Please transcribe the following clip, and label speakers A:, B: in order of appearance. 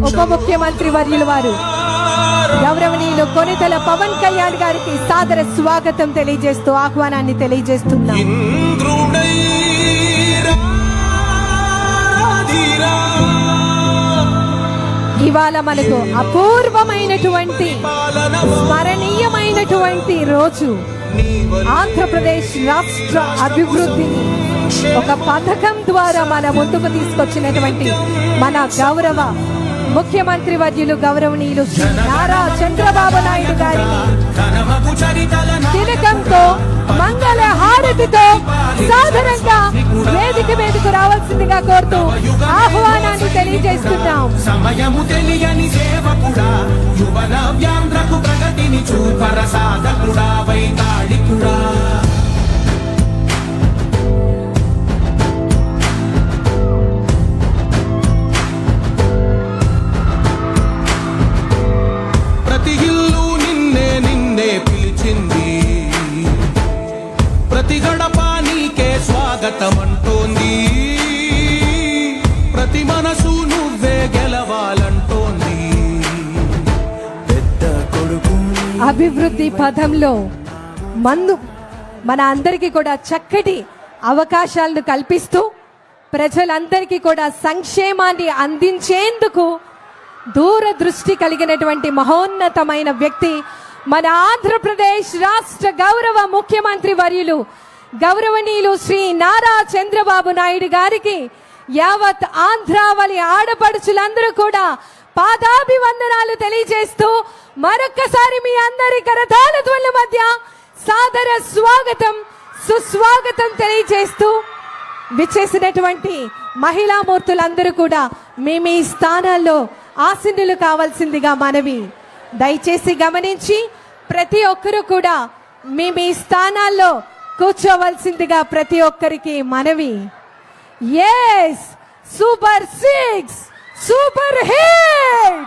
A: ఉప ముఖ్యమంత్రి వర్యులు వారు గౌరవనీయులు కొనితెల పవన్ కళ్యాణ్ గారికి సాదర స్వాగతం తెలియజేస్తూ ఆహ్వానాన్ని తెలియజేస్తున్నాం. ఇవాళ మనకు అపూర్వమైనటువంటి స్మరణీయమైనటువంటి రోజు. ఆంధ్రప్రదేశ్ రాష్ట్ర అభివృద్ధిని ఒక పథకం ద్వారా మన ముందుకు తీసుకొచ్చినటువంటి మన గౌరవ ముఖ్యమంత్రి వర్యులు గౌరవనీయులు నారా చంద్రబాబు నాయుడు గారిని తిలకంతో మంగళ హారతితో సాధారణంగా వేదిక మీదకు రావాల్సిందిగా కోరుతూ ఆహ్వానాన్ని తెలియజేస్తున్నాం.
B: సమయము తెలియని సేవకుడా, యువన వ్యాంధ్రకు ప్రగతిని చూపర సాధకుడా, వైతాళికుడా. ప్రతి ఇల్లు నిన్నే నిన్నే పిలిచింది, ప్రతి గడప నీకే స్వాగతం అంటోంది, ప్రతి మనసు నువ్వే గెలవాలంటోంది. పెద్ద కొడుకు
A: అభివృద్ధి పథంలో మన అందరికీ కూడా చక్కటి అవకాశాలను కల్పిస్తూ ప్రజలందరికీ కూడా సంక్షేమాన్ని అందించేందుకు దూరదృష్టి కలిగినటువంటి మహోన్నతమైన వ్యక్తి మన ఆంధ్రప్రదేశ్ రాష్ట్ర గౌరవ ముఖ్యమంత్రి వర్యులు గౌరవనీయులు శ్రీ నారా చంద్రబాబు నాయుడు గారికి యావత్ ఆంధ్రావళి ఆడపడుచులందరూ కూడా పాదాభివందనాలు తెలియజేస్తూ మరొక్కసారి మీ అందరి కరతాళ ధ్వనుల మధ్య సాదర స్వాగతం సుస్వాగతం తెలియజేస్తూ విచ్చేసినటువంటి మహిళా మూర్తులందరూ కూడా మీ స్థానాల్లో ఆసీనులు కావాల్సిందిగా మనవి. దయచేసి గమనించి ప్రతి ఒక్కరూ కూడా మీ స్థానాల్లో కూర్చోవలసిందిగా ప్రతి ఒక్కరికి మనవి. yes super 6 super hit.